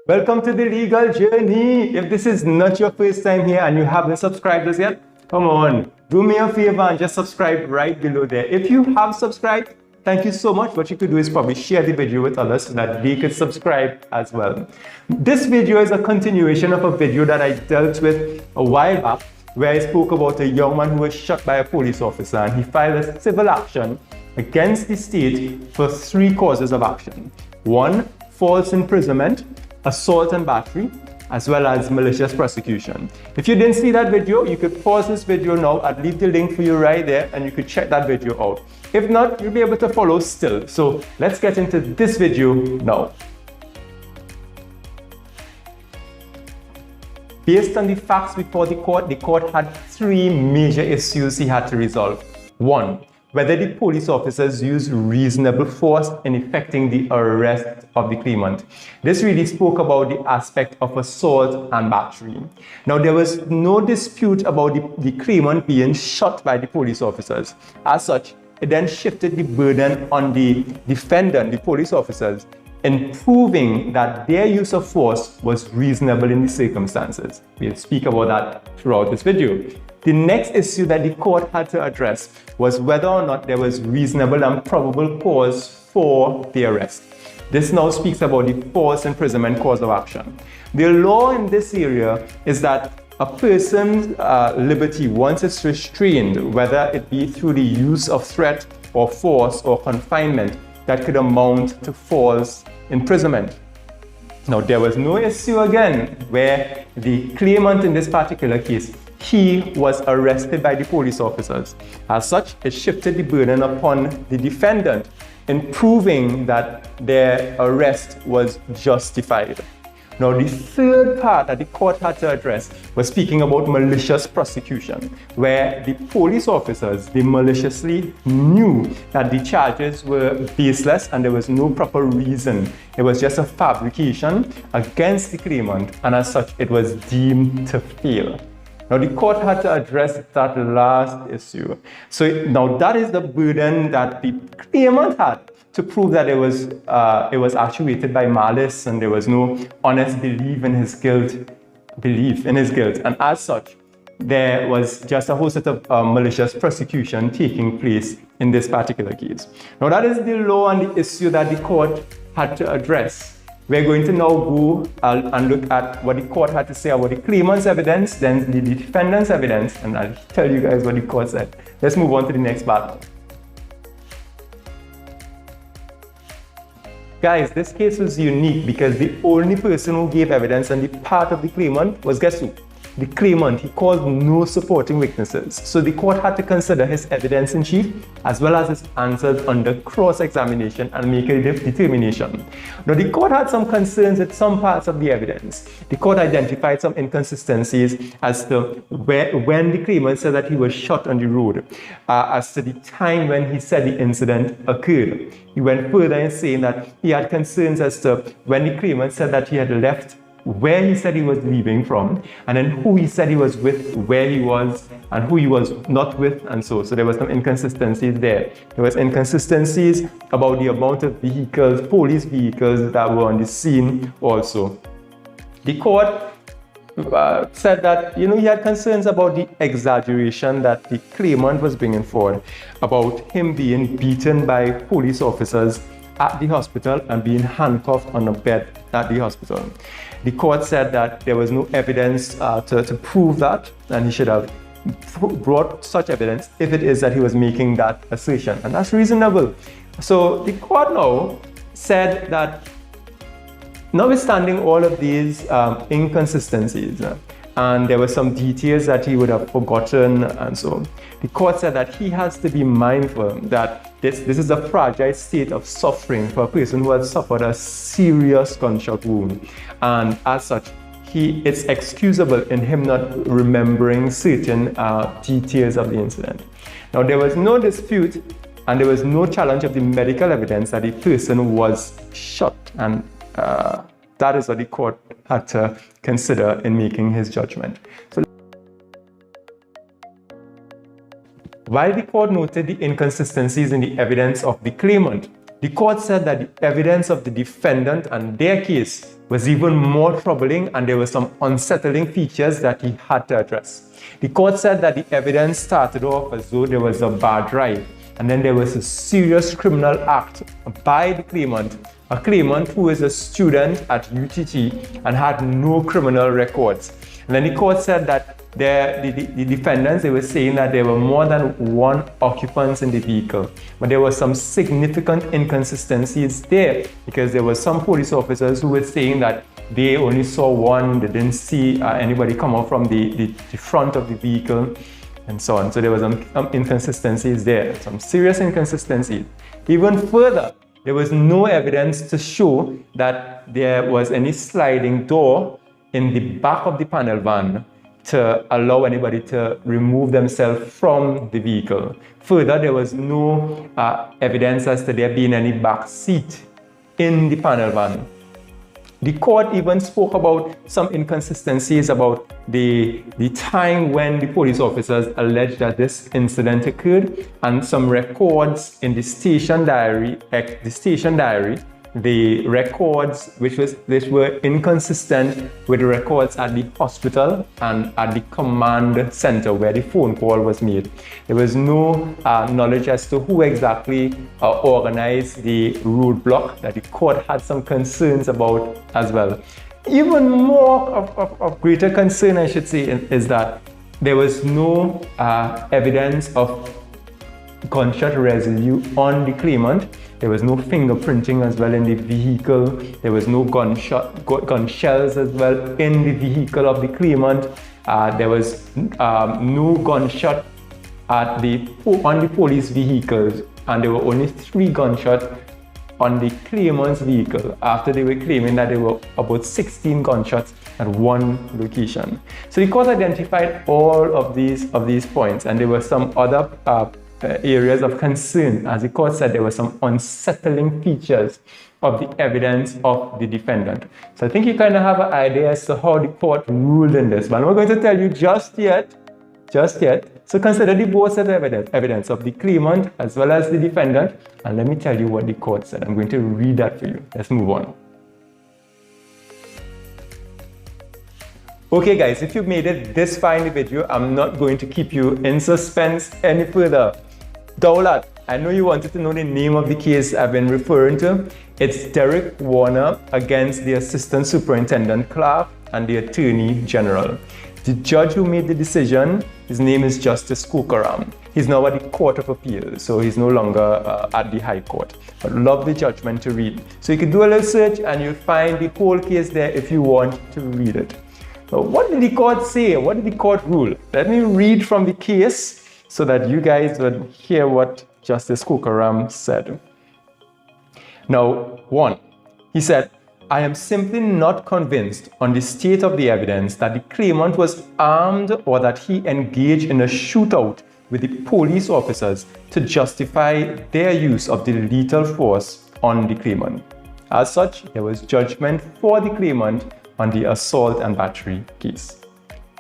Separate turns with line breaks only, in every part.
Welcome to the legal journey. If this is not your first time here and you haven't subscribed us yet, come on, do me a favor and just subscribe right below there. If you have subscribed, thank you so much. What you could do is probably share the video with others so that they could subscribe as well. This video is a continuation of a video that I dealt with a while back, where I spoke about a young man who was shot by a police officer, and he filed a civil action against the state for 3 causes of action. 1, false imprisonment, assault and battery, as well as malicious prosecution. If you didn't see that video, you could pause this video now. I'd leave the link for you right there and you could check that video out. If not, you'll be able to follow still. So let's get into this video now. Based on the facts before the court had 3 major issues he had to resolve. 1, whether the police officers used reasonable force in effecting the arrest of the claimant. This really spoke about the aspect of assault and battery. Now, there was no dispute about the claimant being shot by the police officers. As such, it then shifted the burden on the defendant, the police officers, in proving that their use of force was reasonable in the circumstances. We'll speak about that throughout this video. The next issue that the court had to address was whether or not there was reasonable and probable cause for the arrest. This now speaks about the false imprisonment cause of action. The law in this area is that a person's liberty, once it's restrained, whether it be through the use of threat or force or confinement, that could amount to false imprisonment. Now, there was no issue again where the claimant in this particular case, he was arrested by the police officers. As such, it shifted the burden upon the defendant in proving that their arrest was justified. Now, the third part that the court had to address was speaking about malicious prosecution, where the police officers, they maliciously knew that the charges were baseless and there was no proper reason. It was just a fabrication against the claimant, and as such, it was deemed to fail. Now, the court had to address that last issue. So now that is the burden that the claimant had to prove that it was actuated by malice and there was no honest belief in his guilt. And as such, there was just a whole set of malicious prosecution taking place in this particular case. Now, that is the law and the issue that the court had to address. We're going to now go and look at what the court had to say about the claimant's evidence, then the defendant's evidence, and I'll tell you guys what the court said. Let's move on to the next part. Guys, this case was unique because the only person who gave evidence on the part of the claimant was, guess who? The claimant. He called no supporting witnesses. So the court had to consider his evidence in chief as well as his answers under cross-examination and make a determination. Now, the court had some concerns with some parts of the evidence. The court identified some inconsistencies as to when the claimant said that he was shot on the road, as to the time when he said the incident occurred. He went further in saying that he had concerns as to when the claimant said that he had left where he said he was leaving from, and then who he said he was with, where he was, and who he was not with, and so there was some inconsistencies there. There was inconsistencies about the amount of vehicles, police vehicles that were on the scene also. The court said that, he had concerns about the exaggeration that the claimant was bringing forward about him being beaten by police officers at the hospital and being handcuffed on a bed at the hospital. The court said that there was no evidence to prove that, and he should have brought such evidence if it is that he was making that assertion, and that's reasonable. So the court now said that notwithstanding all of these inconsistencies, and there were some details that he would have forgotten, and so the court said that he has to be mindful that this is a fragile state of suffering for a person who has suffered a serious gunshot wound, and as such, it's excusable in him not remembering certain details of the incident. Now, there was no dispute and there was no challenge of the medical evidence that the person was shot, and that is what the court had to consider in making his judgment. So, while the court noted the inconsistencies in the evidence of the claimant, the court said that the evidence of the defendant and their case was even more troubling, and there were some unsettling features that he had to address. The court said that the evidence started off as though there was a bar drive, and then there was a serious criminal act by the claimant, a claimant who is a student at UTT and had no criminal records. And then the court said that the defendants, they were saying that there were more than one occupants in the vehicle, but there were some significant inconsistencies there, because there were some police officers who were saying that they only saw one, they didn't see anybody come out from the front of the vehicle, and so on. So there was some inconsistencies there, some serious inconsistencies. Even further, there was no evidence to show that there was any sliding door in the back of the panel van to allow anybody to remove themselves from the vehicle. Further, there was no evidence as to there being any back seat in the panel van. The court even spoke about some inconsistencies about the time when the police officers alleged that this incident occurred, and some records in the station diary, the records which were inconsistent with the records at the hospital and at the command center where the phone call was made. There was no knowledge as to who exactly organized the roadblock that the court had some concerns about as well. Even more of greater concern, I should say, is that there was no evidence of gunshot residue on the claimant. There was no fingerprinting as well in the vehicle. There was no gun shells as well in the vehicle of the claimant. There was no gunshot on the police vehicles, and there were only 3 gunshots on the claimant's vehicle, after they were claiming that there were about 16 gunshots at one location. So the court identified all of these points, and there were some other areas of concern. As the court said, there were some unsettling features of the evidence of the defendant. So I think you kind of have an idea as to how the court ruled in this, but I'm not going to tell you just yet. So consider the both set of evidence of the claimant as well as the defendant, and let me tell you what the court said. I'm going to read that for you. Let's move on. Okay guys, if you've made it this far in the video, I'm not going to keep you in suspense any further. Daulat, I know you wanted to know the name of the case I've been referring to. It's Derek Warner against the Assistant Superintendent Clerk and the Attorney General. The judge who made the decision, his name is Justice Kokaram. He's now at the Court of Appeal, so he's no longer at the High Court. But love the judgment to read. So you can do a little search and you'll find the whole case there if you want to read it. Now, what did the court say? What did the court rule? Let me read from the case so that you guys would hear what Justice Kokaram said. Now, 1, he said, I am simply not convinced on the state of the evidence that the claimant was armed or that he engaged in a shootout with the police officers to justify their use of the lethal force on the claimant. As such, there was judgment for the claimant on the assault and battery case.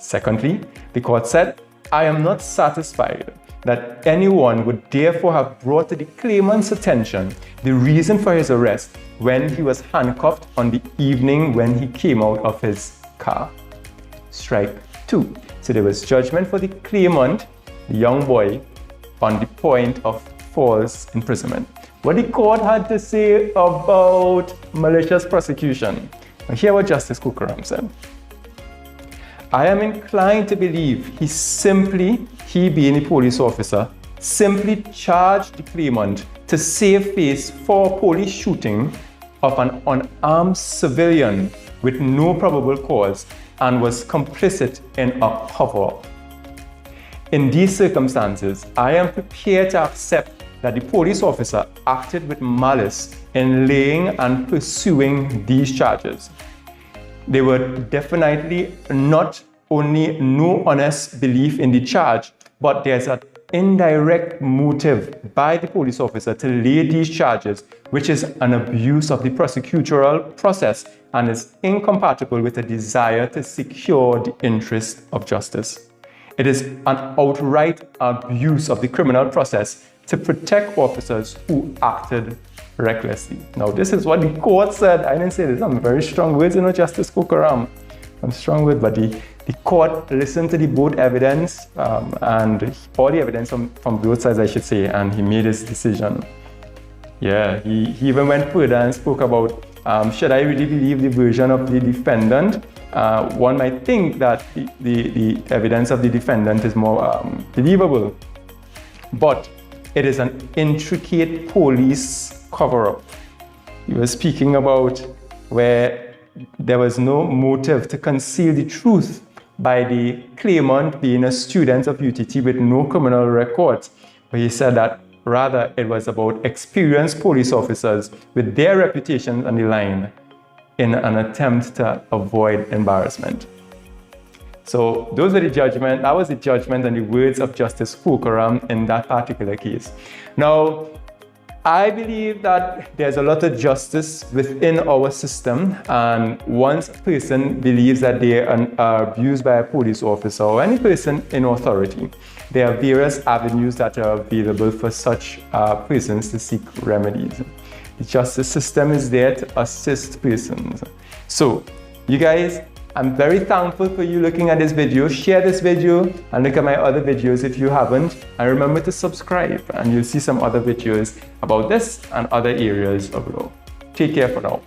Secondly, the court said, I am not satisfied that anyone would therefore have brought to the claimant's attention the reason for his arrest when he was handcuffed on the evening when he came out of his car. Strike 2. So there was judgment for the claimant, the young boy, on the point of false imprisonment. What the court had to say about malicious prosecution. Now hear what Justice Kokaram said. I am inclined to believe he being a police officer, simply charged the claimant to save face for police shooting of an unarmed civilian with no probable cause and was complicit in a cover-up. In these circumstances, I am prepared to accept that the police officer acted with malice in laying and pursuing these charges. There were definitely not only no honest belief in the charge, but there's an indirect motive by the police officer to lay these charges, which is an abuse of the prosecutorial process and is incompatible with a desire to secure the interest of justice. It is an outright abuse of the criminal process to protect officers who acted recklessly. Now, this is what the court said. I didn't say this. I'm very strong words, Justice Kokaram. I'm strong words, but the court listened to the both evidence and all the evidence from both sides, I should say, and he made his decision. Yeah, he even went further and spoke about, should I really believe the version of the defendant? One might think that the evidence of the defendant is more believable, but it is an intricate police cover-up. He was speaking about where there was no motive to conceal the truth by the claimant being a student of UTT with no criminal records. But he said that rather it was about experienced police officers with their reputations on the line in an attempt to avoid embarrassment. So those were the judgment. That was the judgment and the words of Justice Kokaram in that particular case. Now, I believe that there's a lot of justice within our system, and once a person believes that they are abused by a police officer or any person in authority, there are various avenues that are available for such persons to seek remedies. The justice system is there to assist persons. So, you guys, I'm very thankful for you looking at this video. Share this video and look at my other videos if you haven't. And remember to subscribe, and you'll see some other videos about this and other areas of law. Take care for now.